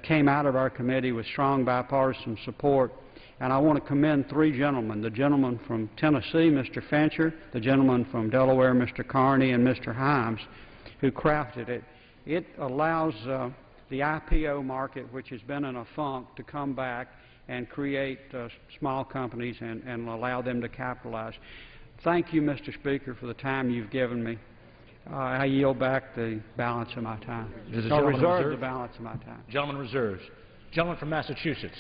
came out of our committee with strong bipartisan support. And I want to commend three gentlemen, the gentleman from Tennessee, Mr. Fincher, the gentleman from Delaware, Mr. Carney, and Mr. Himes, who crafted it. It allows the IPO market, which has been in a funk, to come back and create small companies and allow them to capitalize. Thank you, Mr. Speaker, for the time you've given me. I yield back the balance of my time. Does the gentleman reserve reserve the balance of my time? Gentleman reserves. Gentleman from Massachusetts.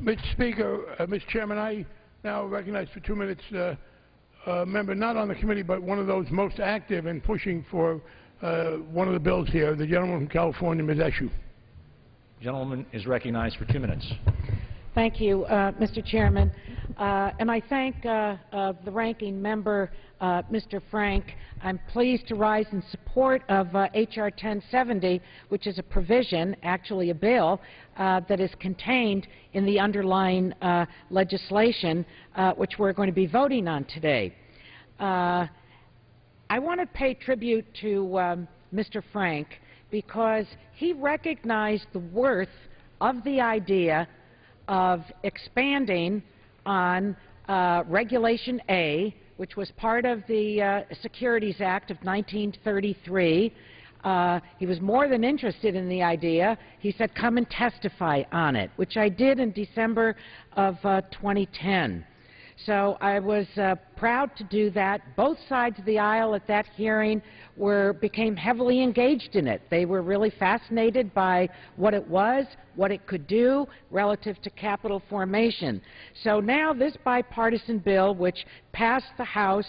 Mr. Speaker, Mr. Chairman, I now recognize for 2 minutes a member not on the committee but one of those most active in pushing for one of the bills here, the gentleman from California, Ms. Eshoo. Gentleman is recognized for 2 minutes. Thank you, Mr. Chairman. And I thank the ranking member, Mr. Frank. I'm pleased to rise in support of H.R. 1070, which is a provision, actually a bill, that is contained in the underlying legislation, which we're going to be voting on today. I want to pay tribute to Mr. Frank because he recognized the worth of the idea of expanding on Regulation A, which was part of the Securities Act of 1933. He was more than interested in the idea. He said, come and testify on it, which I did in December of 2010. So I was proud to do that. Both sides of the aisle at that hearing became heavily engaged in it. They were really fascinated by what it was, what it could do relative to capital formation. So now this bipartisan bill, which passed the House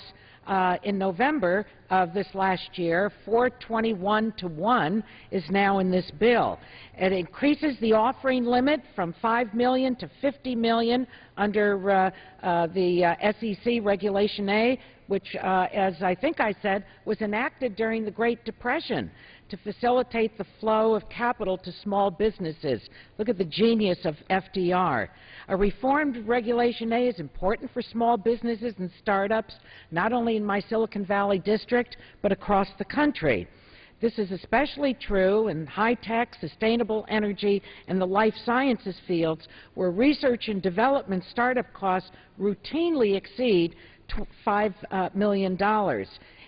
in November of this last year, 421 to 1, is now in this bill. It increases the offering limit from $5 million to $50 million under the SEC Regulation A, which, as I think I said, was enacted during the Great Depression to facilitate the flow of capital to small businesses. Look at the genius of FDR. A reformed Regulation A is important for small businesses and startups, not only in my Silicon Valley district, but across the country. This is especially true in high-tech, sustainable energy, and the life sciences fields, where research and development startup costs routinely exceed $5 million.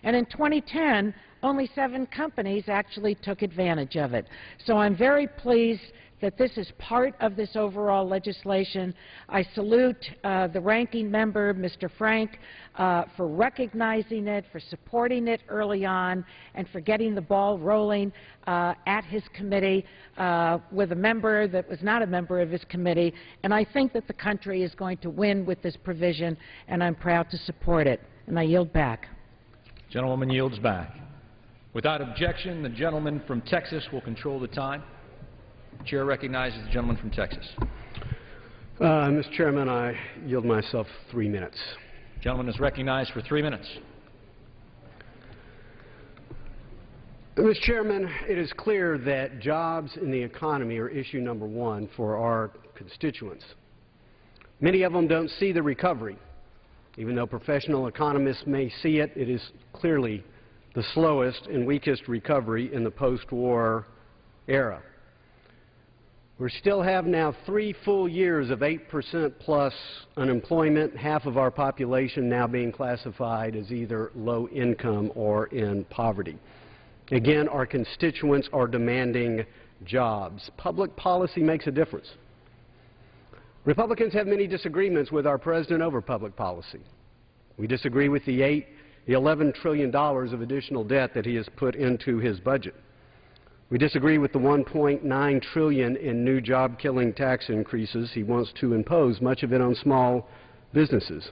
And in 2010, only 7 companies actually took advantage of it. So I'm very pleased that this is part of this overall legislation. I salute the ranking member, Mr. Frank, for recognizing it, for supporting it early on, and for getting the ball rolling at his committee with a member that was not a member of his committee. And I think that the country is going to win with this provision, and I'm proud to support it. And I yield back. Gentlewoman yields back. Without objection, the gentleman from Texas will control the time. The chair recognizes the gentleman from Texas. Mr. Chairman, I yield myself 3 minutes. The gentleman is recognized for 3 minutes. Mr. Chairman, it is clear that jobs in the economy are issue number 1 for our constituents. Many of them don't see the recovery. Even though professional economists may see it, it is clearly the slowest and weakest recovery in the post-war era. We still have now 3 full years of 8% plus unemployment, half of our population now being classified as either low income or in poverty. Again, our constituents are demanding jobs. Public policy makes a difference. Republicans have many disagreements with our president over public policy. We disagree with the $11 trillion of additional debt that he has put into his budget. We disagree with the $1.9 trillion in new job-killing tax increases he wants to impose, much of it on small businesses.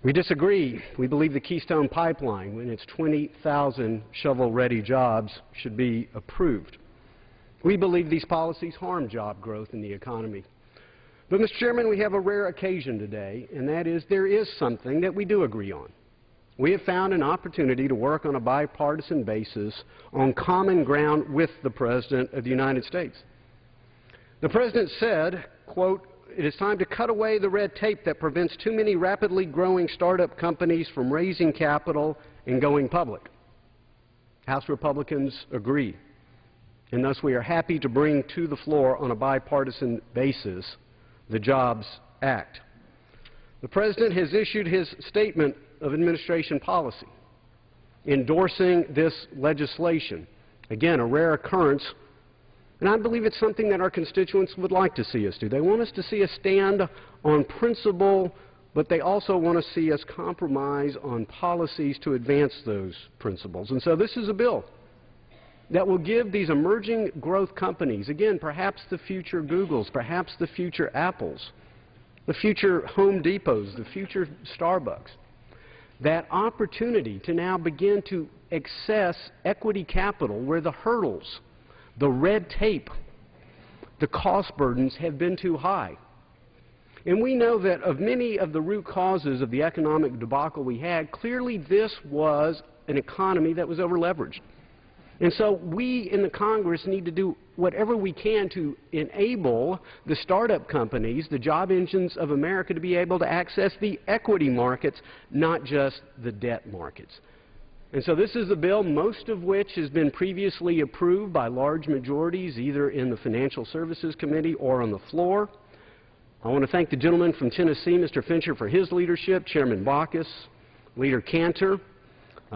We disagree. We believe the Keystone Pipeline, when its 20,000 shovel-ready jobs, should be approved. We believe these policies harm job growth in the economy. But, Mr. Chairman, we have a rare occasion today, and that is there is something that we do agree on. We have found an opportunity to work on a bipartisan basis on common ground with the President of the United States. The President said, quote, "It is time to cut away the red tape that prevents too many rapidly growing startup companies from raising capital and going public." House Republicans agree. and thus we are happy to bring to the floor on a bipartisan basis the Jobs Act. The President has issued his statement of administration policy, endorsing this legislation. Again, a rare occurrence, and I believe it's something that our constituents would like to see us do. They want us to see us stand on principle, but they also want to see us compromise on policies to advance those principles. And so this is a bill that will give these emerging growth companies, again, perhaps the future Googles, perhaps the future Apples, the future Home Depots, the future Starbucks, that opportunity to now begin to access equity capital where the hurdles, the red tape, the cost burdens have been too high. And we know that of many of the root causes of the economic debacle we had, clearly this was an economy that was over-leveraged. And so we in the Congress need to do whatever we can to enable the startup companies, the job engines of America, to be able to access the equity markets, not just the debt markets. And so this is a bill, most of which has been previously approved by large majorities, either in the Financial Services Committee or on the floor. I want to thank the gentleman from Tennessee, Mr. Fincher, for his leadership, Chairman Baucus, Leader Cantor,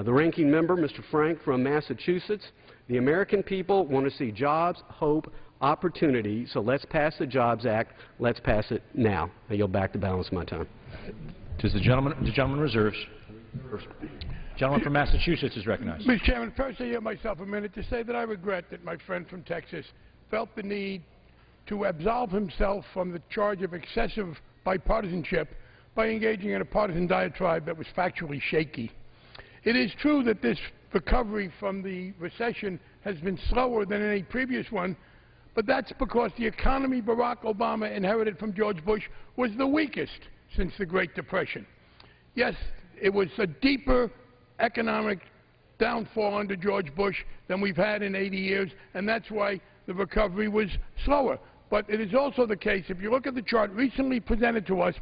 the ranking member, Mr. Frank from Massachusetts. The American people want to see jobs, hope, opportunity, so let's pass the Jobs Act. Let's pass it now. I yield back the balance of my time. Does the gentleman reserves. Gentleman from Massachusetts is recognized. Mr. Chairman, first I yield myself a minute to say that I regret that my friend from Texas felt the need to absolve himself from the charge of excessive bipartisanship by engaging in a partisan diatribe that was factually shaky. It is true that this recovery from the recession has been slower than any previous one, but that's because the economy Barack Obama inherited from George Bush was the weakest since the Great Depression. Yes, it was a deeper economic downfall under George Bush than we've had in 80 years, and that's why the recovery was slower. But it is also the case, if you look at the chart recently presented to us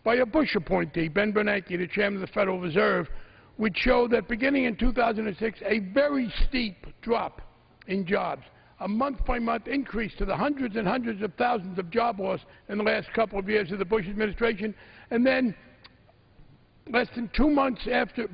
by a Bush appointee, Ben Bernanke, the chairman of the Federal Reserve, which showed that beginning in 2006, a very steep drop in jobs, a month-by-month increase to the hundreds and hundreds of thousands of job loss in the last couple of years of the Bush administration, and then less than 2 months after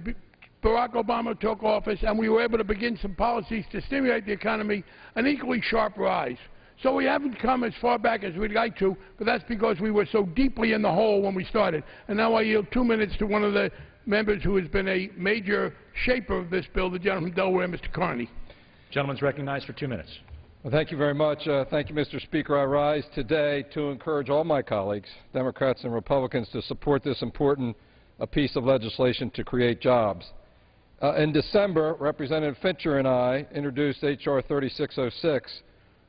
Barack Obama took office and we were able to begin some policies to stimulate the economy, an equally sharp rise. So we haven't come as far back as we'd like to, but that's because we were so deeply in the hole when we started. And now I yield 2 minutes to one of the members who has been a major shaper of this bill, the gentleman from Delaware, Mr. Carney. Gentleman's recognized for 2 minutes. Well, thank you very much. Thank you, Mr. Speaker. I rise today to encourage all my colleagues, Democrats and Republicans, to support this important piece of legislation to create jobs. In December, Representative Fincher and I introduced H.R. 3606,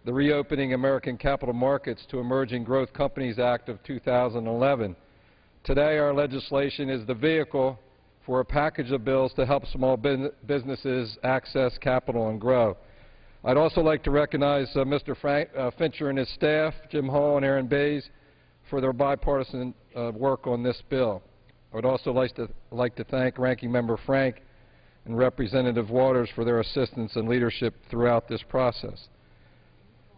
the Reopening American Capital Markets to Emerging Growth Companies Act of 2011. Today, our legislation is the vehicle for a package of bills to help small businesses access capital and grow. I'd also like to recognize Mr. Fincher and his staff, Jim Hall and Aaron Bays, for their bipartisan work on this bill. I would also like to thank Ranking Member Frank and Representative Waters for their assistance and leadership throughout this process.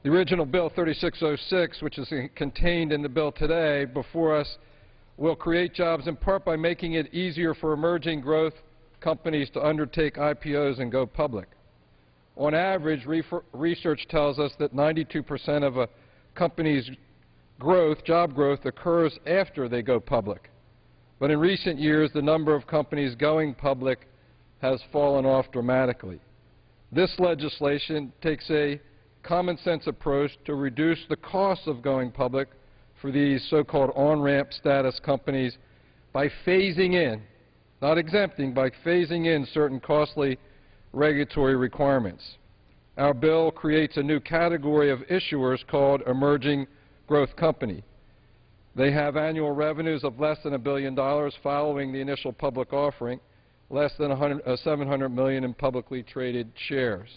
The original Bill 3606, which is contained in the bill today before us, will create jobs in part by making it easier for emerging growth companies to undertake IPOs and go public. On average, research tells us that 92% of a company's growth, job growth, occurs after they go public. But in recent years, the number of companies going public has fallen off dramatically. This legislation takes a common-sense approach to reduce the cost of going public for these so-called on-ramp status companies by phasing in, not exempting, by phasing in certain costly regulatory requirements. Our bill creates a new category of issuers called emerging growth company. They have annual revenues of less than $1 billion following the initial public offering, less than $700 million in publicly traded shares.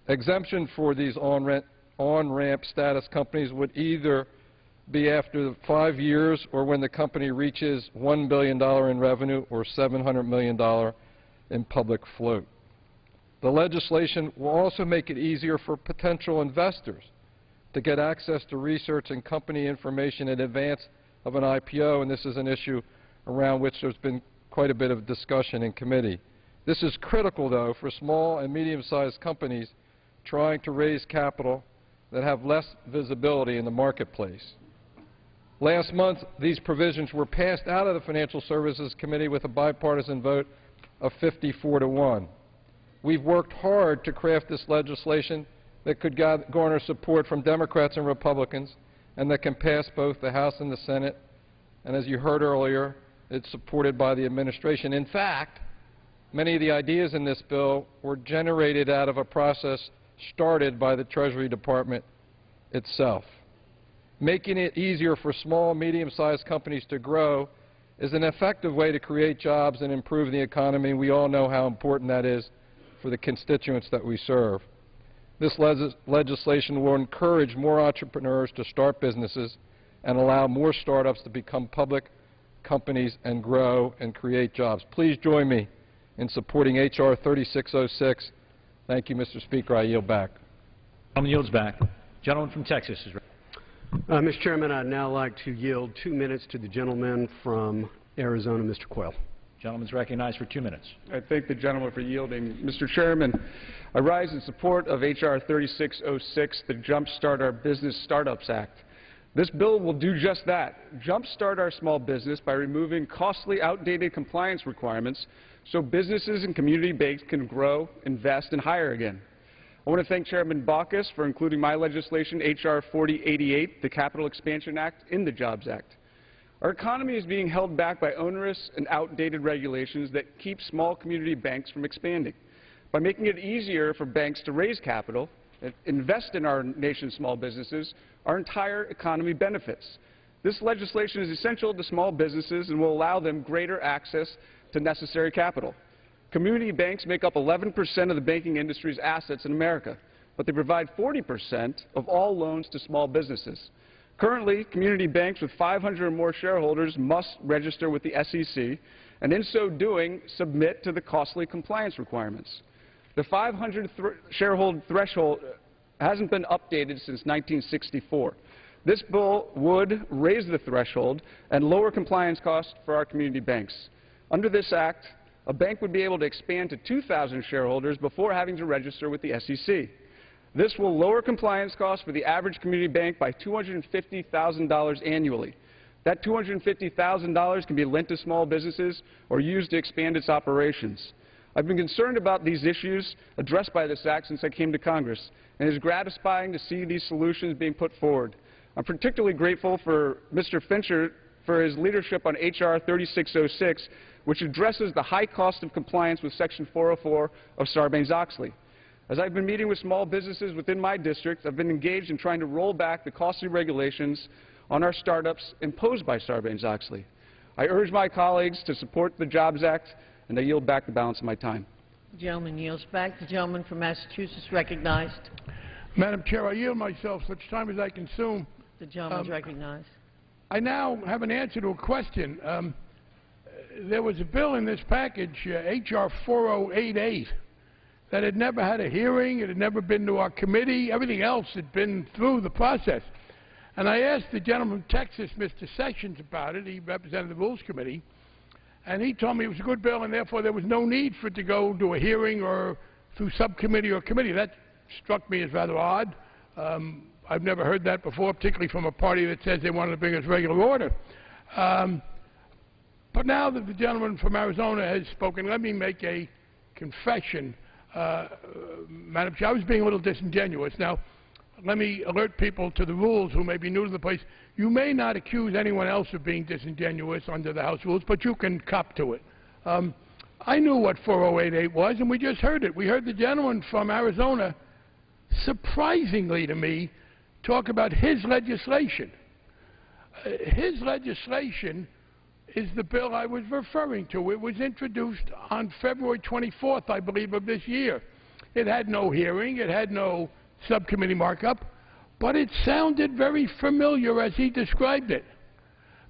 Exemption for these on-ramp status companies would either be after 5 years or when the company reaches $1 billion in revenue or $700 million in public float. The legislation will also make it easier for potential investors to get access to research and company information in advance of an IPO, and this is an issue around which there's been quite a bit of discussion in committee. This is critical, though, for small and medium-sized companies trying to raise capital that have less visibility in the marketplace. Last month, these provisions were passed out of the Financial Services Committee with a bipartisan vote of 54-1. We've worked hard to craft this legislation that could garner support from Democrats and Republicans and that can pass both the House and the Senate. And as you heard earlier, it's supported by the administration. In fact, many of the ideas in this bill were generated out of a process started by the Treasury Department itself. Making it easier for small and medium-sized companies to grow is an effective way to create jobs and improve the economy. We all know how important that is for the constituents that we serve. This legislation will encourage more entrepreneurs to start businesses and allow more startups to become public companies and grow and create jobs. Please join me in supporting H.R. 3606. Thank you, Mr. Speaker. I yield back. Gentleman yields back. Gentleman from Texas is ready. Mr. Chairman, I'd now like to yield 2 minutes to the gentleman from Arizona, Mr. Quayle. Gentleman's recognized for 2 minutes. I thank the gentleman for yielding. Mr. Chairman, I rise in support of H.R. 3606, the Jumpstart Our Business Startups Act. This bill will do just that, jumpstart our small business by removing costly, outdated compliance requirements so businesses and community banks can grow, invest, and hire again. I want to thank Chairman Baucus for including my legislation, H.R. 4088, the Capital Expansion Act, in the Jobs Act. Our economy is being held back by onerous and outdated regulations that keep small community banks from expanding. By making it easier for banks to raise capital, invest in our nation's small businesses, our entire economy benefits. This legislation is essential to small businesses and will allow them greater access to necessary capital. Community banks make up 11% of the banking industry's assets in America, but they provide 40% of all loans to small businesses. Currently, community banks with 500 or more shareholders must register with the SEC, and in so doing, submit to the costly compliance requirements. The 500 shareholder threshold hasn't been updated since 1964. This bill would raise the threshold and lower compliance costs for our community banks. Under this act, a bank would be able to expand to 2,000 shareholders before having to register with the SEC. This will lower compliance costs for the average community bank by $250,000 annually. That $250,000 can be lent to small businesses or used to expand its operations. I've been concerned about these issues addressed by this act since I came to Congress, and it is gratifying to see these solutions being put forward. I'm particularly grateful for Mr. Fincher for his leadership on H.R. 3606, which addresses the high cost of compliance with Section 404 of Sarbanes-Oxley. As I've been meeting with small businesses within my district, I've been engaged in trying to roll back the costly regulations on our startups imposed by Sarbanes-Oxley. I urge my colleagues to support the Jobs Act, and I yield back the balance of my time. The gentleman yields back. The gentleman from Massachusetts recognized. Madam Chair, I yield myself such time as I consume. The gentleman is recognized. I now have an answer to a question. There was a bill in this package, H.R. 4088, that had never had a hearing, it had never been to our committee, everything else had been through the process. And I asked the gentleman from Texas, Mr. Sessions, about it. He represented the Rules Committee. And he told me it was a good bill, and therefore there was no need for it to go to a hearing or through subcommittee or committee. That struck me as rather odd. I've never heard that before, particularly from a party that says they wanted to bring us regular order. But now that the gentleman from Arizona has spoken, let me make a confession. Madam Chair, I was being a little disingenuous. Now, let me alert people to the rules who may be new to the place. You may not accuse anyone else of being disingenuous under the House rules, but you can cop to it. I knew what 4088 was, and we just heard it. We heard the gentleman from Arizona, surprisingly to me, talk about his legislation. His legislation is the bill I was referring to. It was introduced on February 24th, I believe, of this year. It had no hearing. It had no subcommittee markup, but it sounded very familiar as he described it,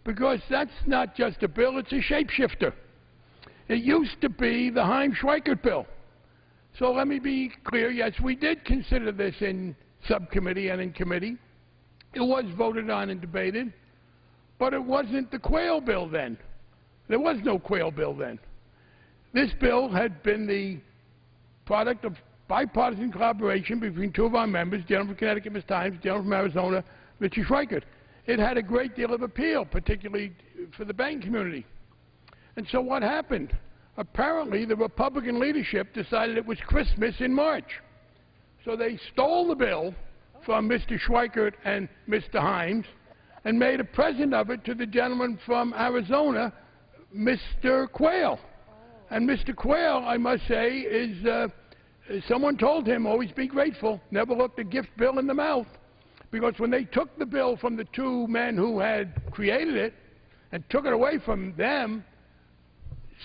because that's not just a bill, it's a shapeshifter. It used to be the Schweikert bill. So let me be clear. Yes, we did consider this in subcommittee and in committee. It was voted on and debated, but it wasn't the quail bill then. There was no quail bill then. This bill had been the product of bipartisan collaboration between two of our members, the gentleman from Connecticut, Ms. Times, the gentleman from Arizona, Mr. Schweikert. It had a great deal of appeal, particularly for the banking community. And so what happened? Apparently, the Republican leadership decided it was Christmas in March. So they stole the bill from Mr. Schweikert and Mr. Himes and made a present of it to the gentleman from Arizona, Mr. Quayle. And Mr. Quayle, I must say, is someone told him, always be grateful, never look the gift bill in the mouth. Because when they took the bill from the two men who had created it and took it away from them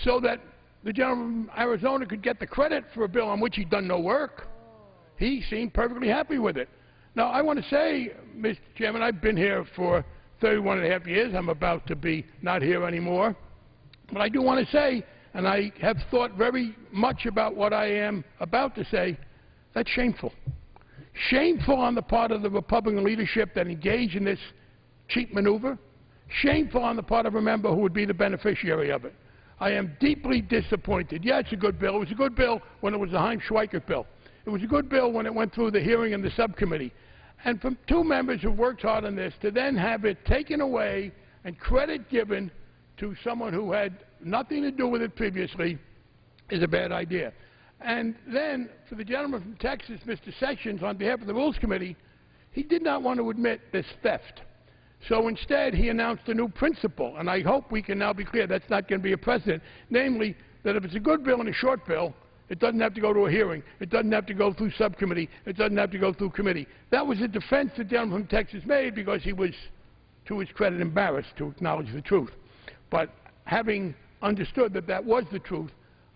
so that the gentleman from Arizona could get the credit for a bill on which he'd done no work, he seemed perfectly happy with it. Now, I want to say, Mr. Chairman, I've been here for 31 and a half years. I'm about to be not here anymore. But I do want to say, and I have thought very much about what I am about to say, that's shameful. Shameful on the part of the Republican leadership that engaged in this cheap maneuver. Shameful on the part of a member who would be the beneficiary of it. I am deeply disappointed. Yeah, it's a good bill. It was a good bill when it was the Himes-Schweikert bill. It was a good bill when it went through the hearing in the subcommittee. And from two members who worked hard on this to then have it taken away and credit given to someone who had nothing to do with it previously is a bad idea. And then, for the gentleman from Texas, Mr. Sessions, on behalf of the Rules Committee, he did not want to admit this theft. So instead, he announced a new principle, and I hope we can now be clear that's not going to be a precedent, namely that if it's a good bill and a short bill, it doesn't have to go to a hearing. It doesn't have to go through subcommittee. It doesn't have to go through committee. That was a defense the gentleman from Texas made because he was, to his credit, embarrassed to acknowledge the truth. But having understood that that was the truth,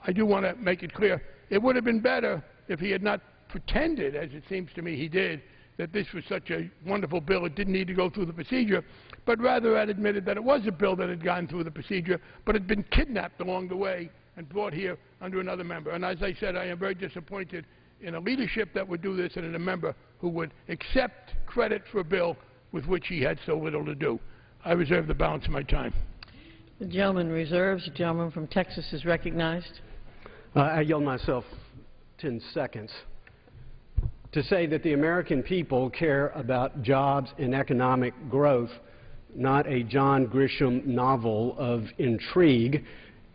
I do want to make it clear it would have been better if he had not pretended, as it seems to me he did, that this was such a wonderful bill it didn't need to go through the procedure, but rather had admitted that it was a bill that had gone through the procedure, but had been kidnapped along the way and brought here under another member. And as I said, I am very disappointed in a leadership that would do this and in a member who would accept credit for a bill with which he had so little to do. I reserve the balance of my time. The gentleman reserves. The gentleman from Texas is recognized. I yield myself 10 seconds to say that the American people care about jobs and economic growth, not a John Grisham novel of intrigue.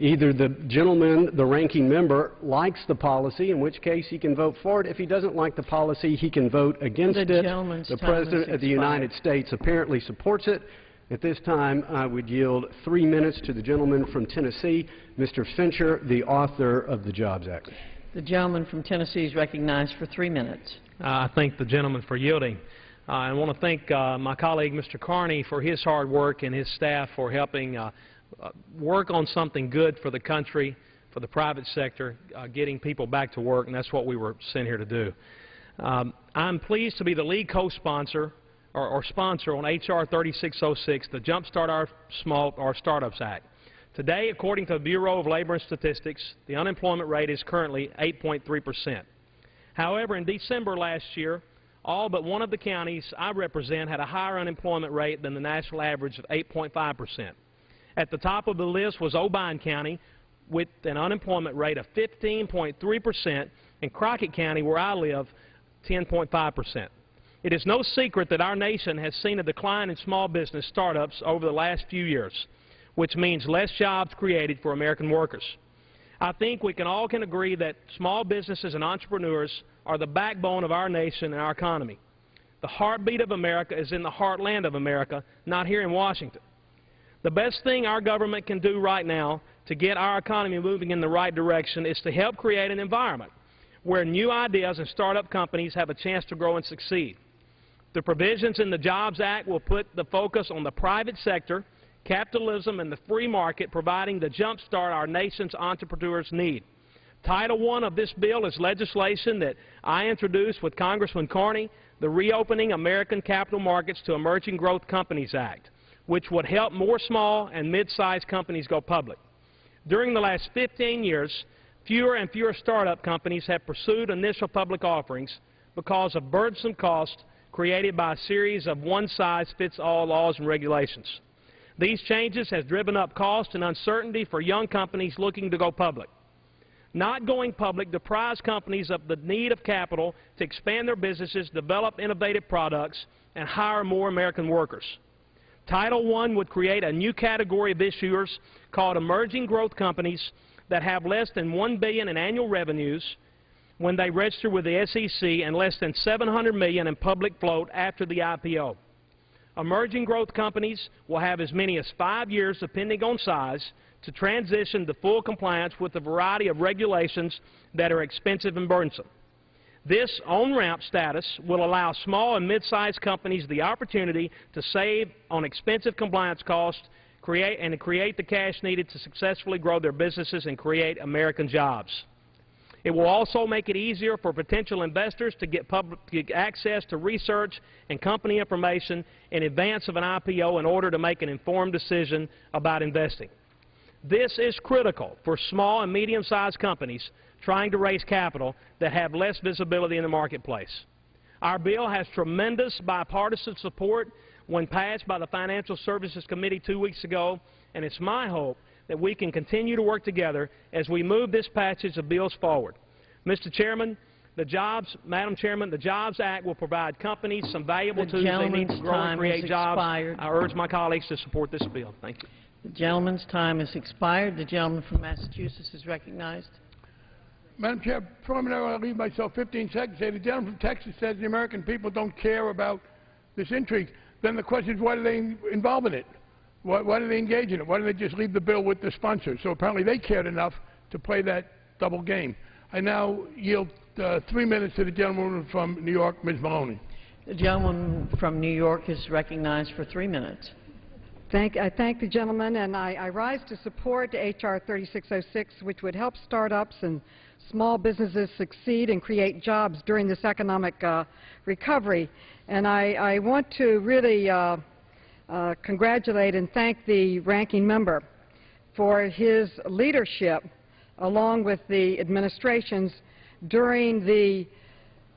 Either the gentleman, the ranking member, likes the policy, in which case he can vote for it. If he doesn't like the policy, he can vote against it. The President of the United States apparently supports it. At this time, I would yield 3 minutes to the gentleman from Tennessee, Mr. Fincher, the author of the Jobs Act. The gentleman from Tennessee is recognized for 3 minutes. I thank the gentleman for yielding. I want to thank my colleague, Mr. Carney, for his hard work and his staff for helping work on something good for the country, for the private sector, getting people back to work, and that's what we were sent here to do. I'm pleased to be the lead co-sponsor or sponsor on H.R. 3606, the Jumpstart Our Startups Act. Today, according to the Bureau of Labor and Statistics, the unemployment rate is currently 8.3%. However, in December last year, all but one of the counties I represent had a higher unemployment rate than the national average of 8.5%. At the top of the list was Obion County with an unemployment rate of 15.3%, and Crockett County, where I live, 10.5%. It is no secret that our nation has seen a decline in small business startups over the last few years, which means less jobs created for American workers. I think we all can agree that small businesses and entrepreneurs are the backbone of our nation and our economy. The heartbeat of America is in the heartland of America, not here in Washington. The best thing our government can do right now to get our economy moving in the right direction is to help create an environment where new ideas and startup companies have a chance to grow and succeed. The provisions in the Jobs Act will put the focus on the private sector, capitalism, and the free market, providing the jump start our nation's entrepreneurs need. Title I of this bill is legislation that I introduced with Congressman Carney, the Reopening American Capital Markets to Emerging Growth Companies Act, which would help more small and mid-sized companies go public. During the last 15 years, Fewer and fewer startup companies have pursued initial public offerings because of burdensome costs created by a series of one-size-fits-all laws and regulations. These changes have driven up cost and uncertainty for young companies looking to go public. Not going public deprives companies of the need of capital to expand their businesses, develop innovative products, and hire more American workers. Title I would create a new category of issuers called emerging growth companies that have less than $1 billion in annual revenues when they register with the SEC and less than $700 million in public float after the IPO. Emerging growth companies will have as many as 5 years, depending on size, to transition to full compliance with a variety of regulations that are expensive and burdensome. This on-ramp status will allow small and mid-sized companies the opportunity to save on expensive compliance costs and create the cash needed to successfully grow their businesses and create American jobs. It will also make it easier for potential investors to get access to research and company information in advance of an IPO in order to make an informed decision about investing. This is critical for small and medium-sized companies trying to raise capital that have less visibility in the marketplace. Our bill has tremendous bipartisan support when passed by the Financial Services Committee 2 weeks ago, and it's my hope that we can continue to work together as we move this passage of bills forward. Mr. Chairman, Madam Chairman, the Jobs Act will provide companies some valuable tools they need to grow and create jobs. I urge my colleagues to support this bill. Thank you. The gentleman's time has expired. The gentleman from Massachusetts is recognized. Madam Chair, preliminarily, I'll leave myself 15 seconds. Say the gentleman from Texas says the American people don't care about this intrigue. Then the question is, why do they involve in it? Why do they engage in it? Why don't they just leave the bill with the sponsor? So apparently they cared enough to play that double game. I now yield 3 minutes to the gentleman from New York, Ms. Maloney. The gentleman from New York is recognized for 3 minutes. I thank the gentleman, and I rise to support H.R. 3606, which would help startups and small businesses succeed and create jobs during this economic recovery. And I want to really congratulate and thank the ranking member for his leadership, along with the administration's, during the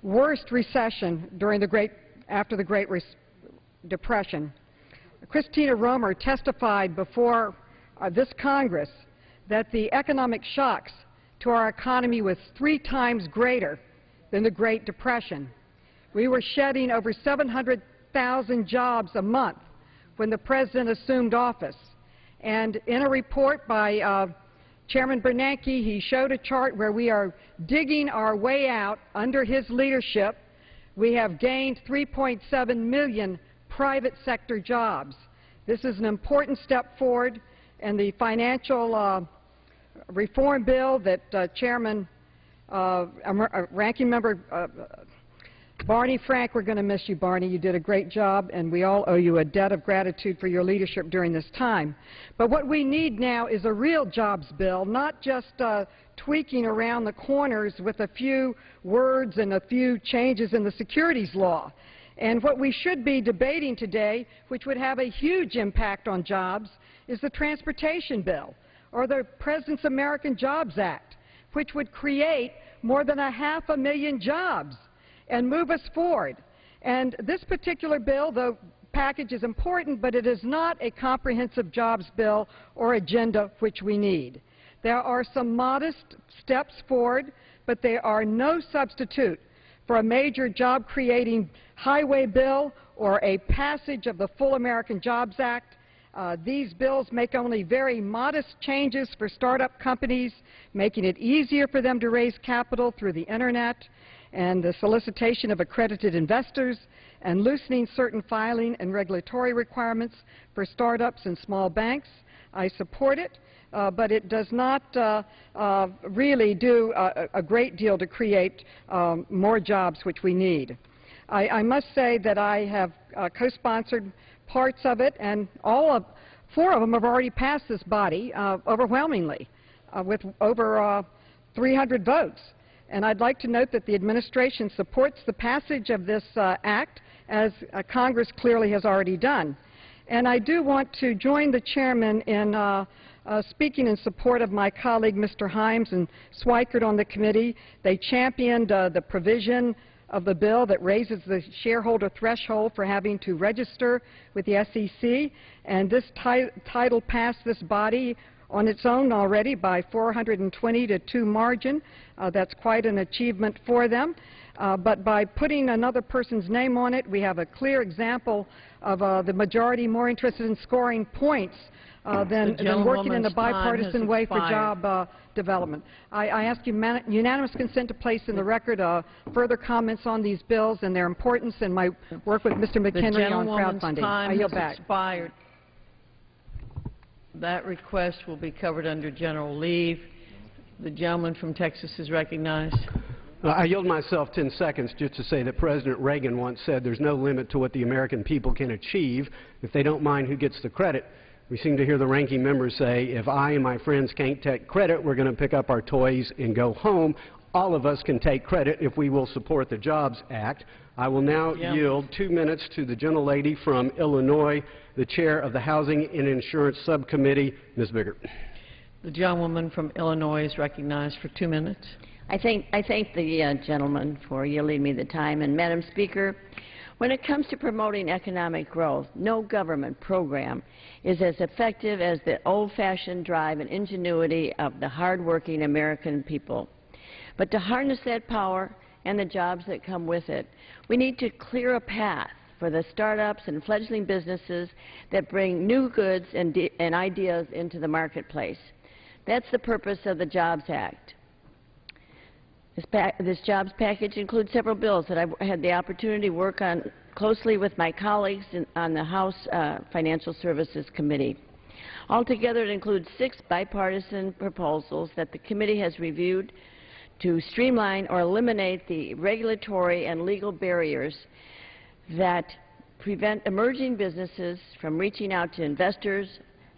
worst recession after the Great Depression. Christina Romer testified before this Congress that the economic shocks to our economy was 3 times greater than the Great Depression. We were shedding over 700,000 jobs a month when the President assumed office. And in a report by Chairman Bernanke, he showed a chart where we are digging our way out under his leadership. We have gained 3.7 million private sector jobs. This is an important step forward, and the financial reform bill that Ranking Member Barney Frank, we're going to miss you, Barney. You did a great job, and we all owe you a debt of gratitude for your leadership during this time. But what we need now is a real jobs bill, not just tweaking around the corners with a few words and a few changes in the securities law. And what we should be debating today, which would have a huge impact on jobs, is the transportation bill, or the President's American Jobs Act, which would create more than 500,000 jobs and move us forward. And this particular bill, the package is important, but it is not a comprehensive jobs bill or agenda which we need. There are some modest steps forward, but they are no substitute for a major job-creating highway bill or a passage of the Full American Jobs Act. These bills make only very modest changes for startup companies, making it easier for them to raise capital through the Internet and the solicitation of accredited investors, and loosening certain filing and regulatory requirements for startups and small banks. I support it, but it does not really do a great deal to create more jobs, which we need. I must say that I have co-sponsored parts of it, and 4 of them have already passed this body overwhelmingly with over 300 votes. And I'd like to note that the administration supports the passage of this act, as Congress clearly has already done. And I do want to join the chairman in speaking in support of my colleague Mr. Himes and Schweikert on the committee. They championed the provision of the bill that raises the shareholder threshold for having to register with the SEC, and this title passed this body on its own already by 420 to 2 margin. That's quite an achievement for them. But by putting another person's name on it, we have a clear example of the majority more interested in scoring points than working in a bipartisan way for job development. I ask unanimous consent to place in the record further comments on these bills and their importance and my work with Mr. McHenry on crowdfunding. I yield back. Expired. That request will be covered under general leave. The gentleman from Texas is recognized. I yield myself 10 seconds just to say that President Reagan once said there's no limit to what the American people can achieve if they don't mind who gets the credit. We seem to hear the ranking member say, if I and my friends can't take credit, we're going to pick up our toys and go home. All of us can take credit if we will support the Jobs Act. I will now yield 2 minutes to the gentlelady from Illinois, the chair of the Housing and Insurance Subcommittee, Ms. Biggert. The gentlewoman from Illinois is recognized for 2 minutes. I thank the gentleman for yielding me the time. And Madam Speaker, when it comes to promoting economic growth, no government program is as effective as the old-fashioned drive and ingenuity of the hard-working American people. But to harness that power and the jobs that come with it, we need to clear a path for the startups and fledgling businesses that bring new goods and ideas into the marketplace. That's the purpose of the Jobs Act. This jobs package includes several bills that I had the opportunity to work on closely with my colleagues on the House Financial Services Committee. Altogether, it includes 6 bipartisan proposals that the committee has reviewed to streamline or eliminate the regulatory and legal barriers that prevent emerging businesses from reaching out to investors,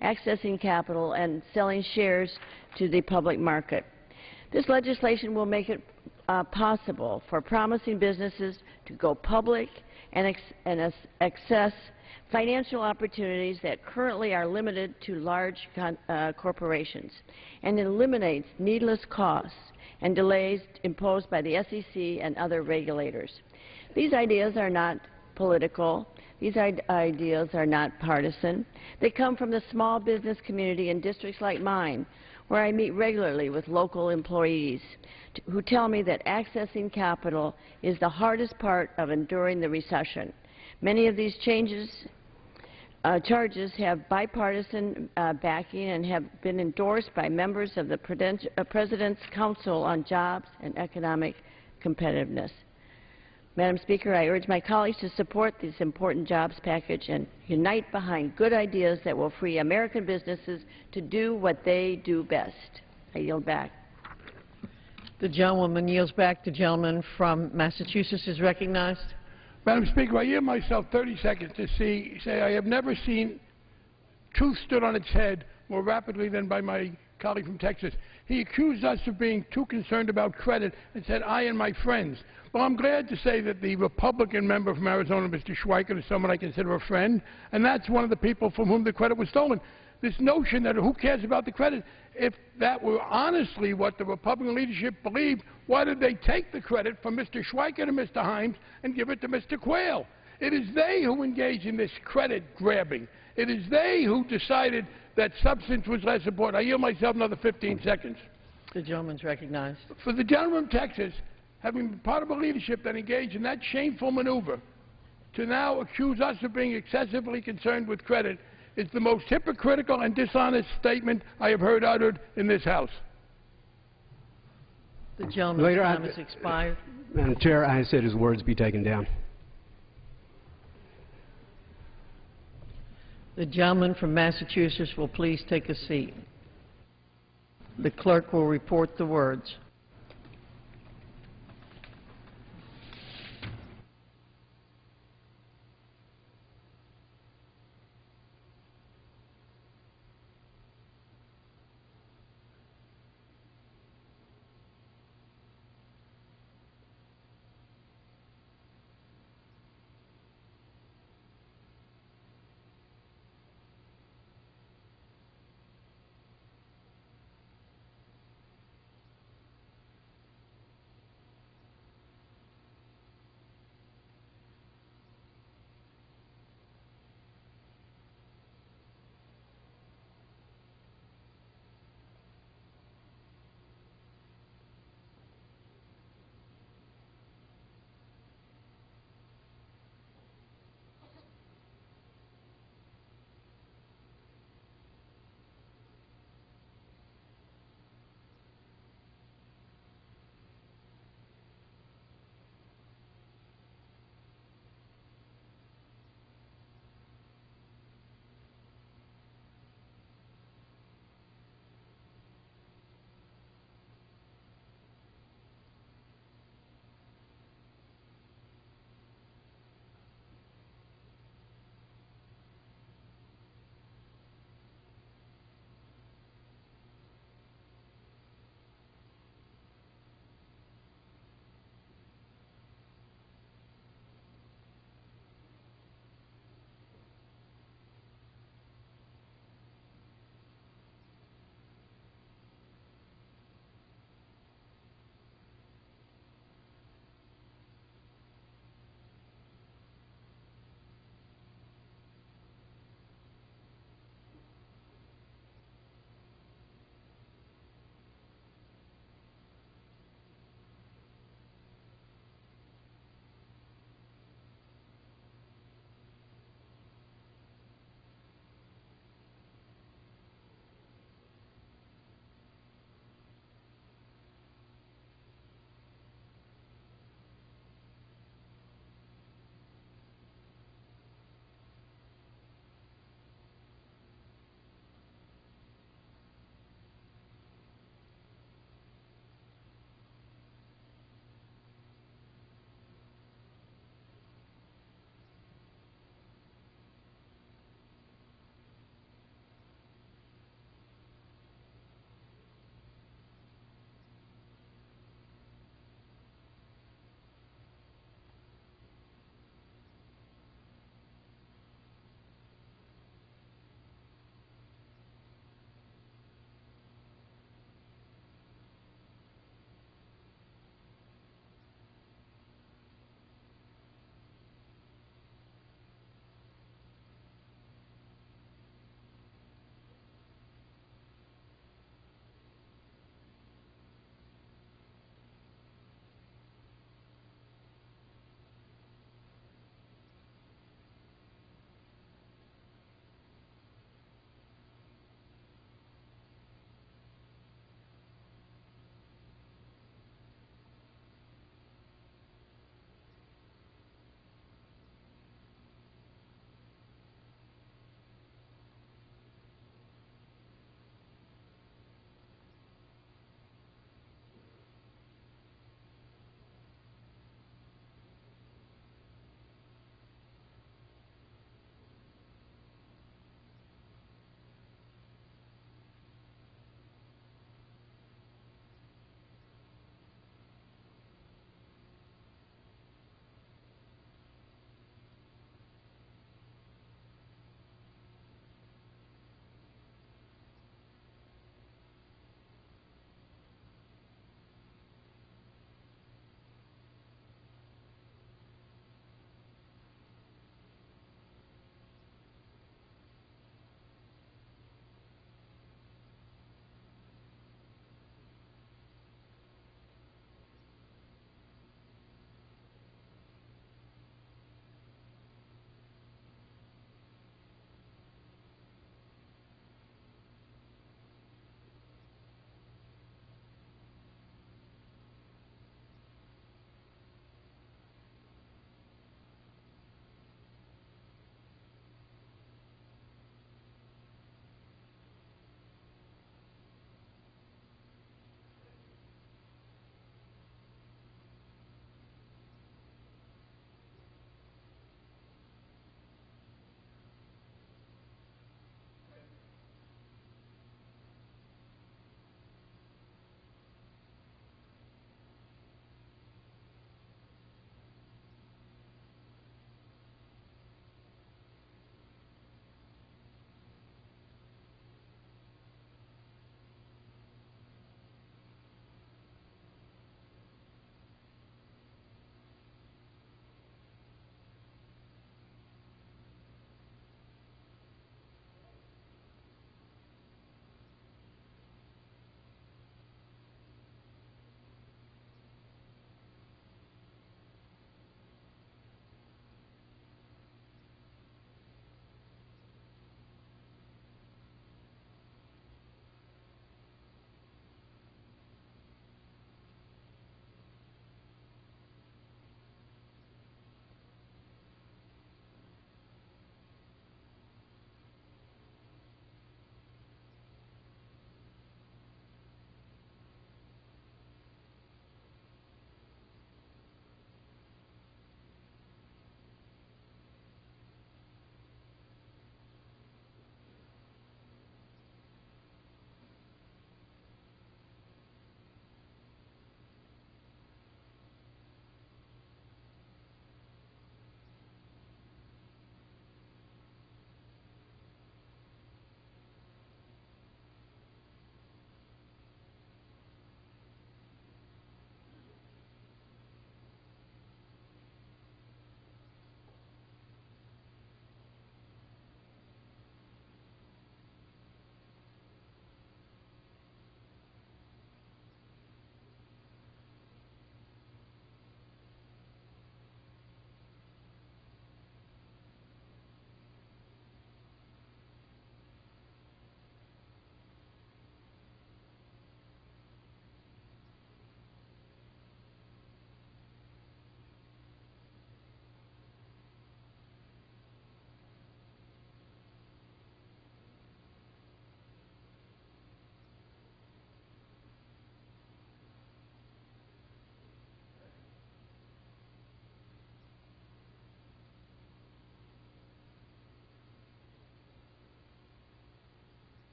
accessing capital, and selling shares to the public market. This legislation will make it possible for promising businesses to go public and access financial opportunities that currently are limited to large corporations, and eliminates needless costs and delays imposed by the SEC and other regulators. These ideas are not political. These ideas are not partisan. They come from the small business community in districts like mine, where I meet regularly with local employees who tell me that accessing capital is the hardest part of enduring the recession. Many of these charges have bipartisan backing and have been endorsed by members of the President's Council on Jobs and Economic Competitiveness. Madam Speaker, I urge my colleagues to support this important jobs package and unite behind good ideas that will free American businesses to do what they do best. I yield back. The gentlewoman yields back. The gentleman from Massachusetts is recognized. Madam Speaker, I yield myself 30 seconds to say I have never seen truth stood on its head more rapidly than by my colleague from Texas. He accused us of being too concerned about credit and said, I and my friends. Well, I'm glad to say that the Republican member from Arizona, Mr. Schweikert, is someone I consider a friend, and that's one of the people from whom the credit was stolen. This notion that who cares about the credit, if that were honestly what the Republican leadership believed, why did they take the credit from Mr. Schweikert and Mr. Himes and give it to Mr. Quayle? It is they who engaged in this credit grabbing. It is they who decided that substance was less important. I yield myself another 15 seconds. The gentleman's recognized. For the gentleman from Texas, having been part of a leadership that engaged in that shameful maneuver, to now accuse us of being excessively concerned with credit is the most hypocritical and dishonest statement I have heard uttered in this House. The gentleman's time has expired. Madam Chair, I said his words be taken down. The gentleman from Massachusetts will please take a seat. The clerk will report the words.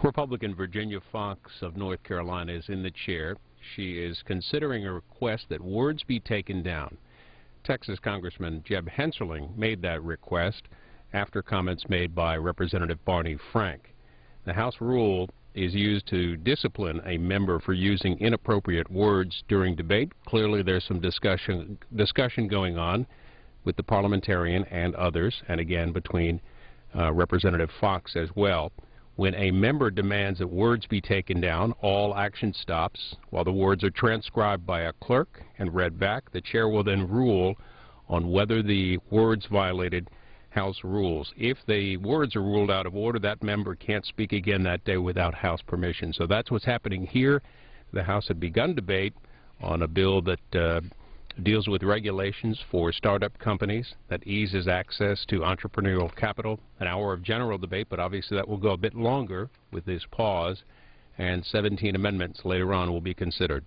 Republican Virginia Fox of North Carolina is in the chair. She is considering a request that words be taken down. Texas Congressman Jeb Hensarling made that request after comments made by Representative Barney Frank. The House rule is used to discipline a member for using inappropriate words during debate. Clearly there's some discussion going on with the parliamentarian and others, and again between Representative Fox as well. When a member demands that words be taken down, all action stops. While the words are transcribed by a clerk and read back, the chair will then rule on whether the words violated House rules. If the words are ruled out of order, that member can't speak again that day without House permission. So that's what's happening here. The House had begun debate on a bill that deals with regulations for startup companies, that eases access to entrepreneurial capital. An hour of general debate, but obviously that will go a bit longer with this pause, and 17 amendments later on will be considered.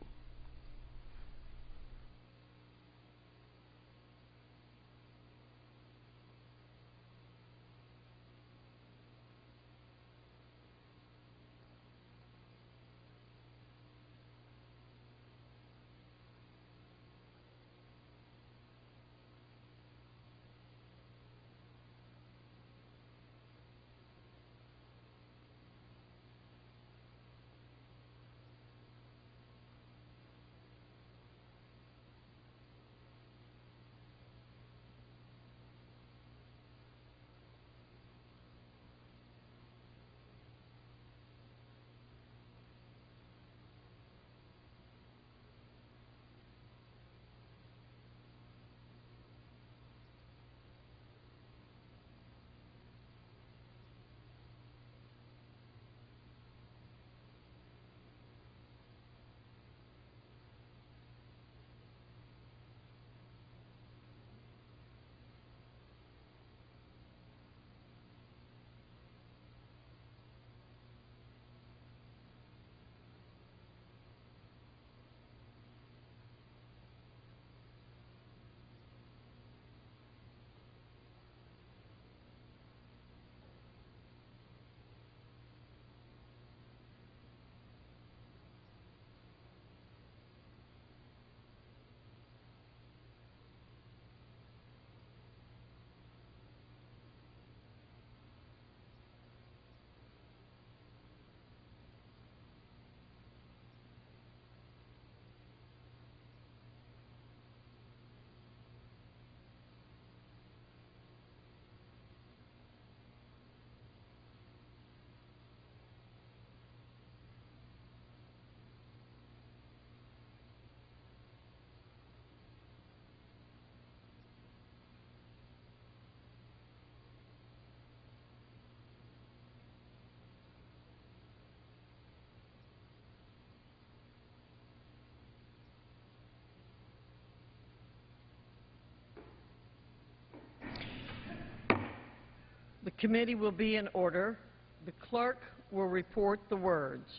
The committee will be in order. The clerk will report the words.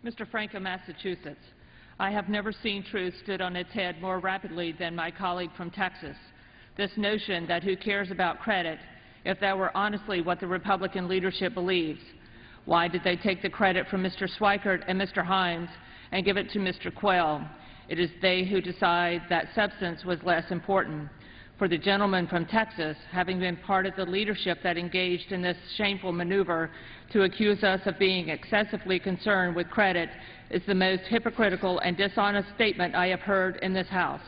Mr. Frank of Massachusetts, I have never seen truth stood on its head more rapidly than my colleague from Texas. This notion that who cares about credit, if that were honestly what the Republican leadership believes. Why did they take the credit from Mr. Schweikert and Mr. Himes and give it to Mr. Quayle? It is they who decide that substance was less important. For the gentleman from Texas, having been part of the leadership that engaged in this shameful maneuver to accuse us of being excessively concerned with credit is the most hypocritical and dishonest statement I have heard in this House.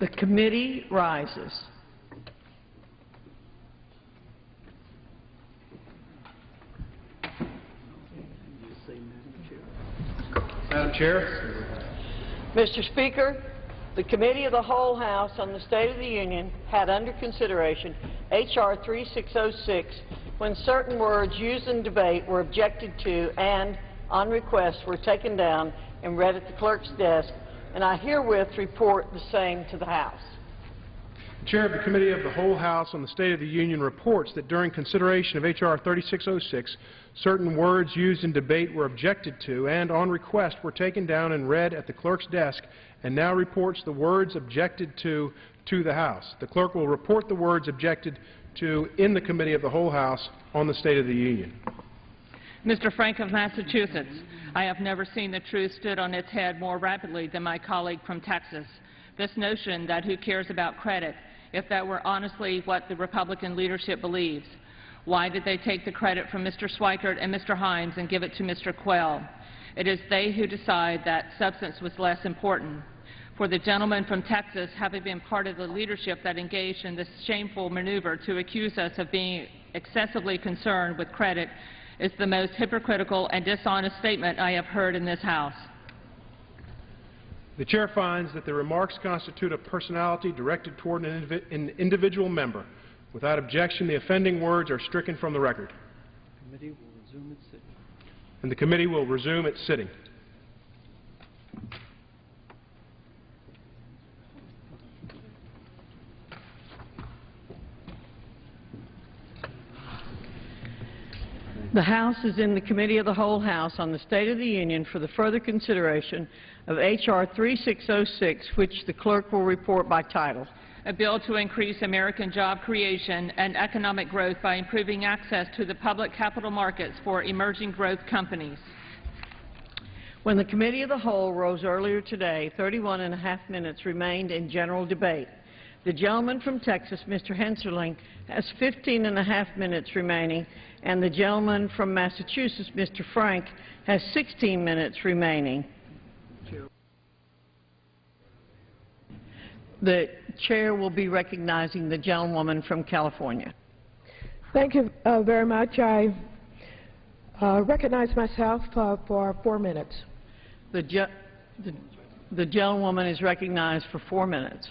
The committee rises. Madam Chair. Mr. Speaker, the Committee of the Whole House on the State of the Union had under consideration H.R. 3606 when certain words used in debate were objected to and, on request, were taken down and read at the clerk's desk, and I herewith report the same to the House. The Chair of the Committee of the Whole House on the State of the Union reports that during consideration of H.R. 3606, certain words used in debate were objected to and, on request, were taken down and read at the clerk's desk, and now reports the words objected to to the House. The clerk will report the words objected to in the Committee of the Whole House on the State of the Union. Mr. Frank of Massachusetts, I have never seen the truth stood on its head more rapidly than my colleague from Texas. This notion that who cares about credit, if that were honestly what the Republican leadership believes. Why did they take the credit from Mr. Schweikert and Mr. Himes and give it to Mr. Quell? It is they who decide that substance was less important. For the gentleman from Texas, having been part of the leadership that engaged in this shameful maneuver to accuse us of being excessively concerned with credit, is the most hypocritical and dishonest statement I have heard in this House. The Chair finds that the remarks constitute a personality directed toward an individual member. Without objection, the offending words are stricken from the record. The committee will resume its sitting. And the committee will resume its sitting. The House is in the Committee of the Whole House on the State of the Union for the further consideration of H.R. 3606, which the clerk will report by title. A bill to increase American job creation and economic growth by improving access to the public capital markets for emerging growth companies. When the Committee of the Whole rose earlier today, 31.5 minutes remained in general debate. The gentleman from Texas, Mr. Hensarling, has 15.5 minutes remaining, and the gentleman from Massachusetts, Mr. Frank, has 16 minutes remaining. The Chair will be recognizing the gentlewoman from California. Thank you very much. I recognize myself for 4 minutes. The gentlewoman is recognized for 4 minutes.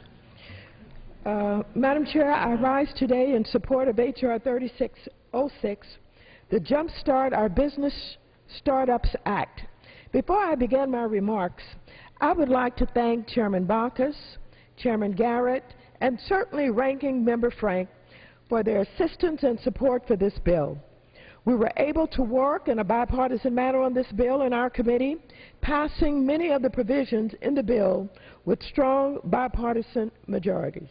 Madam Chair, I rise today in support of H.R. 3606, the Jumpstart Our Business Startups Act. Before I begin my remarks, I would like to thank Chairman Baucus, Chairman Garrett, and certainly Ranking Member Frank for their assistance and support for this bill. We were able to work in a bipartisan manner on this bill in our committee, passing many of the provisions in the bill with strong bipartisan majorities.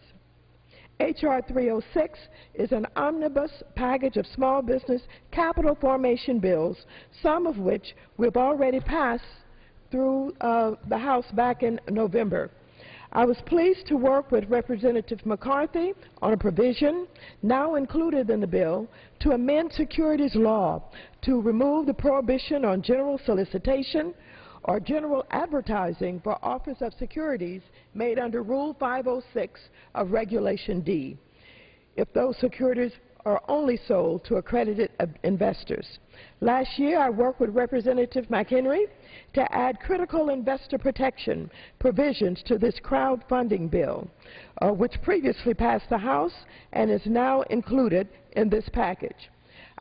H.R. 306 is an omnibus package of small business capital formation bills, some of which we've already passed through the House back in November. I was pleased to work with Representative McCarthy on a provision now included in the bill to amend securities law to remove the prohibition on general solicitation or general advertising for offers of securities made under Rule 506 of Regulation D, if those securities are only sold to accredited investors. Last year, I worked with Representative McHenry to add critical investor protection provisions to this crowdfunding bill, which previously passed the House and is now included in this package.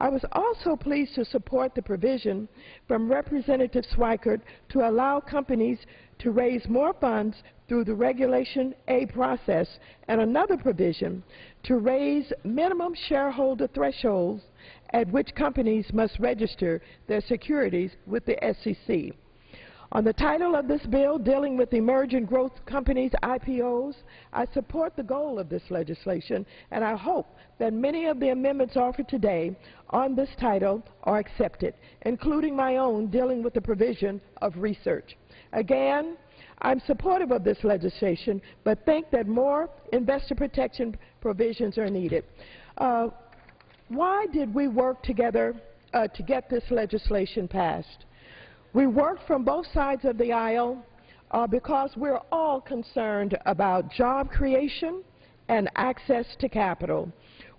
I was also pleased to support the provision from Representative Schweikert to allow companies to raise more funds through the Regulation A process, and another provision to raise minimum shareholder thresholds at which companies must register their securities with the SEC. On the title of this bill, dealing with emerging growth companies, IPOs, I support the goal of this legislation, and I hope that many of the amendments offered today on this title are accepted, including my own dealing with the provision of research. Again, I'm supportive of this legislation, but think that more investor protection provisions are needed. Why did we work together to get this legislation passed? We worked from both sides of the aisle because we're all concerned about job creation and access to capital.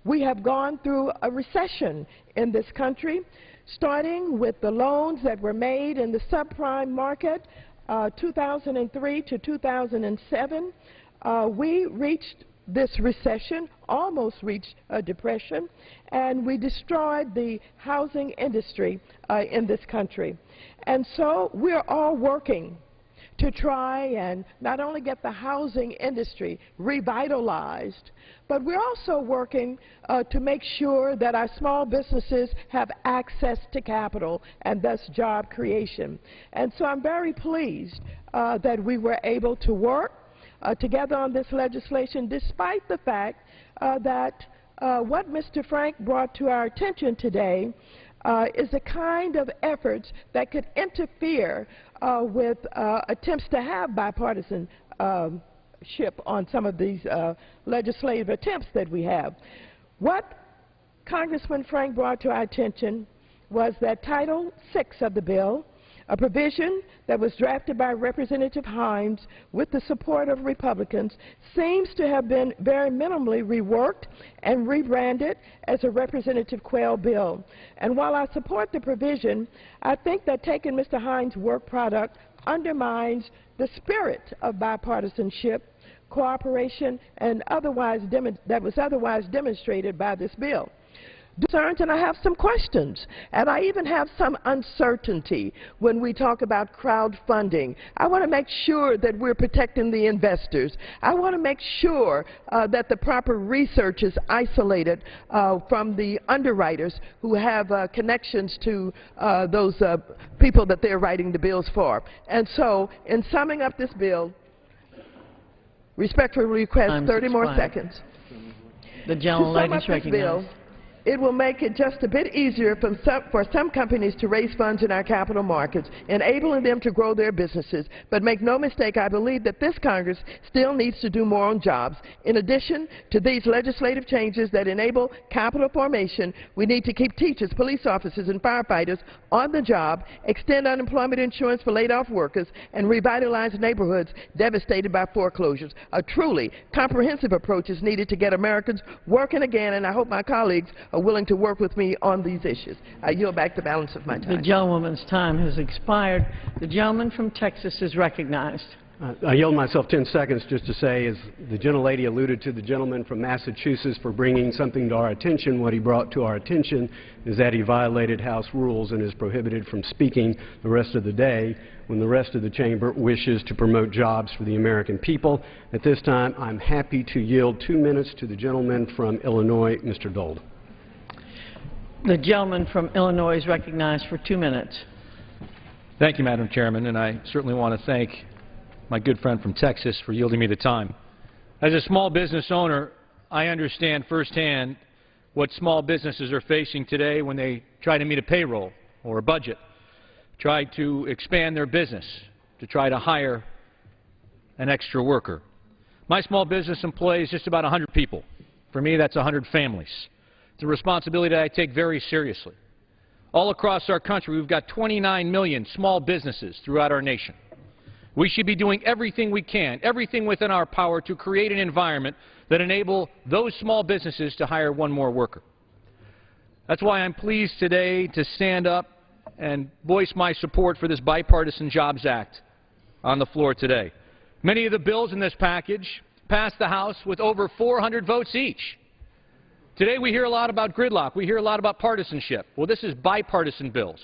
We have gone through a recession in this country, starting with the loans that were made in the subprime market 2003 to 2007. We reached this recession, almost reached a depression, and we destroyed the housing industry in this country. And so we're all working to try and not only get the housing industry revitalized, but we're also working to make sure that our small businesses have access to capital and thus job creation. And so I'm very pleased that we were able to work together on this legislation, despite the fact that what Mr. Frank brought to our attention today is the kind of efforts that could interfere with attempts to have bipartisanship on some of these legislative attempts that we have. What Congressman Frank brought to our attention was that Title VI of the bill, a provision that was drafted by Representative Himes with the support of Republicans, seems to have been very minimally reworked and rebranded as a Representative Quayle bill. And while I support the provision, I think that taking Mr. Himes' work product undermines the spirit of bipartisanship, cooperation, and that was otherwise demonstrated by this bill. Concerns, and I have some questions, and I even have some uncertainty when we talk about crowdfunding. I want to make sure that we're protecting the investors. I want to make sure that the proper research is isolated from the underwriters who have connections to those people that they're writing the bills for. And so, in summing up this bill, respectfully request 30 more seconds. The gentlelady is recognized. It will make it just a bit easier for some companies to raise funds in our capital markets, enabling them to grow their businesses. But make no mistake, I believe that this Congress still needs to do more on jobs. In addition to these legislative changes that enable capital formation, we need to keep teachers, police officers, and firefighters on the job, extend unemployment insurance for laid-off workers, and revitalize neighborhoods devastated by foreclosures. A truly comprehensive approach is needed to get Americans working again, and I hope my colleagues are willing to work with me on these issues. I yield back the balance of my time. The gentlewoman's time has expired. The gentleman from Texas is recognized. I yield myself 10 seconds just to say, as the gentlelady alluded to the gentleman from Massachusetts for bringing something to our attention, what he brought to our attention is that he violated House rules and is prohibited from speaking the rest of the day when the rest of the chamber wishes to promote jobs for the American people. At this time, I'm happy to yield 2 minutes to the gentleman from Illinois, Mr. DOLD. The gentleman from Illinois is recognized for 2 minutes. Thank you, Madam Chairman, and I certainly want to thank my good friend from Texas for yielding me the time. As a small business owner, I understand firsthand what small businesses are facing today when they try to meet a payroll or a budget, try to expand their business, to try to hire an extra worker. My small business employs just about 100 people. For me, that's 100 families. It's a responsibility that I take very seriously. All across our country, we've got 29 million small businesses throughout our nation. We should be doing everything we can, everything within our power to create an environment that enables those small businesses to hire one more worker. That's why I'm pleased today to stand up and voice my support for this Bipartisan Jobs Act on the floor today. Many of the bills in this package passed the House with over 400 votes each. Today we hear a lot about gridlock. We hear a lot about partisanship. Well, this is bipartisan bills.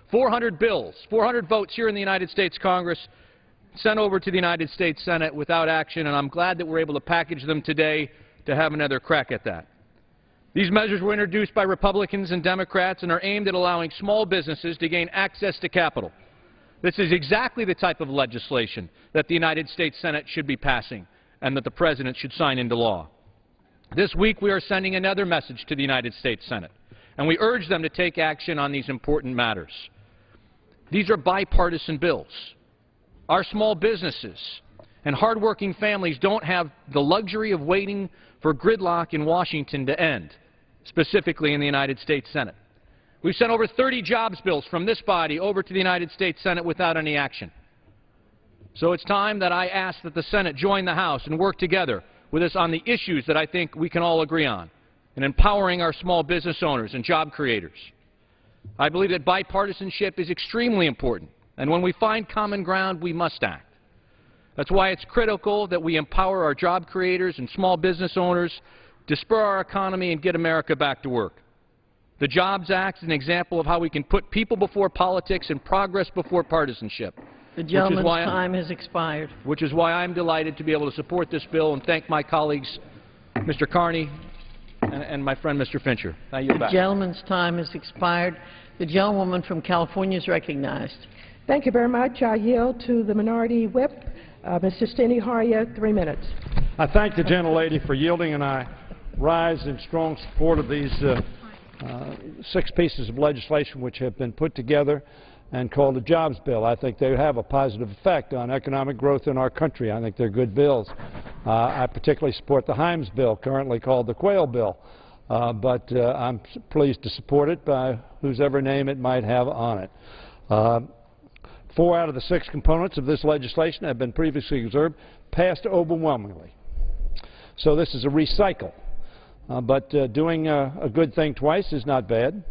400 bills, 400 votes here in the United States Congress, sent over to the United States Senate without action, and I'm glad that we're able to package them today to have another crack at that. These measures were introduced by Republicans and Democrats and are aimed at allowing small businesses to gain access to capital. This is exactly the type of legislation that the United States Senate should be passing and that the President should sign into law. This week we are sending another message to the United States Senate, and we urge them to take action on these important matters. These are bipartisan bills. Our small businesses and hardworking families don't have the luxury of waiting for gridlock in Washington to end, specifically in the United States Senate. We've sent over 30 jobs bills from this body over to the United States Senate without any action. So it's time that I ask that the Senate join the House and work together with us on the issues that I think we can all agree on, in empowering our small business owners and job creators. I believe that bipartisanship is extremely important. And when we find common ground, we must act. That's why it's critical that we empower our job creators and small business owners to spur our economy and get America back to work. The Jobs Act is an example of how we can put people before politics and progress before partisanship. The gentleman's time has expired. Which is why I'm delighted to be able to support this bill and thank my colleagues, Mr. Carney and my friend, Mr. Fincher. I yield back. The gentleman's time has expired. The gentlewoman from California is recognized. Thank you very much. I yield to the Minority Whip, Mr. Steny Hoyer, 3 minutes. I thank the gentlelady for yielding, and I rise in strong support of these 6 pieces of legislation which have been put together and called a jobs bill. I think they have a positive effect on economic growth in our country. I think they're good bills. I particularly support the Himes bill, currently called the Quail bill, but I'm pleased to support it by whosever name it might have on it. 4 out of the 6 components of this legislation have been previously observed, passed overwhelmingly. So this is a recycle. But doing a good thing twice is not bad,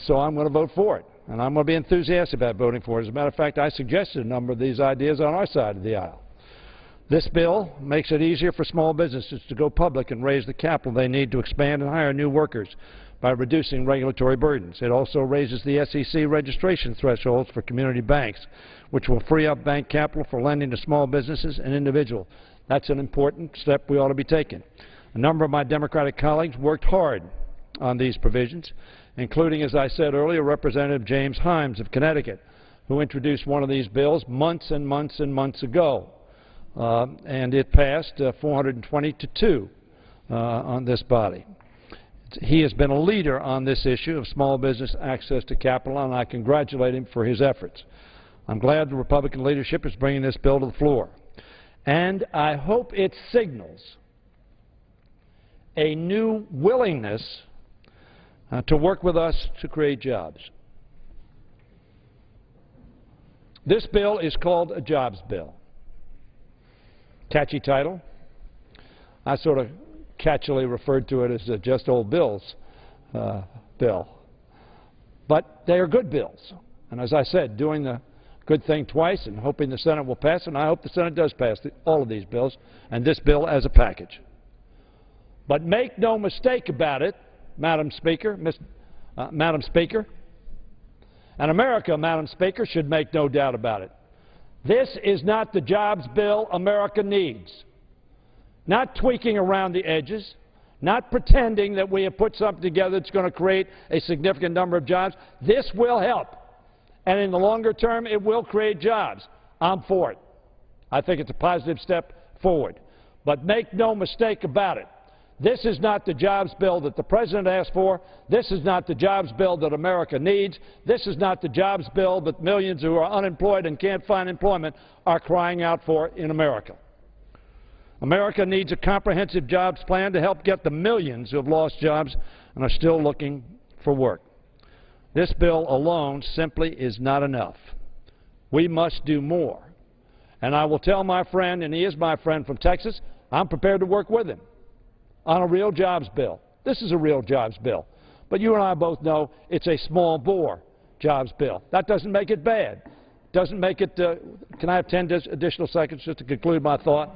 so I'm going to vote for it. And I'm going to be enthusiastic about voting for it. As a matter of fact, I suggested a number of these ideas on our side of the aisle. This bill makes it easier for small businesses to go public and raise the capital they need to expand and hire new workers by reducing regulatory burdens. It also raises the SEC registration thresholds for community banks, which will free up bank capital for lending to small businesses and individuals. That's an important step we ought to be taking. A number of my Democratic colleagues worked hard on these provisions, including, as I said earlier, Representative James Himes of Connecticut, who introduced one of these bills months and months and months ago. And it passed 420 to 2 on this body. He has been a leader on this issue of small business access to capital, and I congratulate him for his efforts. I'm glad the Republican leadership is bringing this bill to the floor. And I hope it signals a new willingness to work with us to create jobs. This bill is called a jobs bill. Catchy title. I sort of catchily referred to it as a just old Bill's bill. But they are good bills. And as I said, doing the good thing twice and hoping the Senate will pass, and I hope the Senate does pass all of these bills, and this bill as a package. But make no mistake about it, Madam Speaker, Madam Speaker, and America, Madam Speaker, should make no doubt about it. This is not the jobs bill America needs. Not tweaking around the edges, not pretending that we have put something together that's going to create a significant number of jobs. This will help. And in the longer term, it will create jobs. I'm for it. I think it's a positive step forward. But make no mistake about it. This is not the jobs bill that the President asked for. This is not the jobs bill that America needs. This is not the jobs bill that millions who are unemployed and can't find employment are crying out for in America. America needs a comprehensive jobs plan to help get the millions who have lost jobs and are still looking for work. This bill alone simply is not enough. We must do more. And I will tell my friend, and he is my friend from Texas, I'm prepared to work with him on a real jobs bill. This is a real jobs bill. But you and I both know it's a small bore jobs bill. That doesn't make it bad. Doesn't make it, can I have 10 additional seconds just to conclude my thought?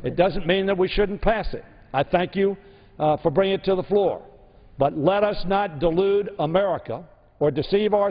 It doesn't mean that we shouldn't pass it. I thank you for bringing it to the floor. But let us not delude America or deceive ourselves.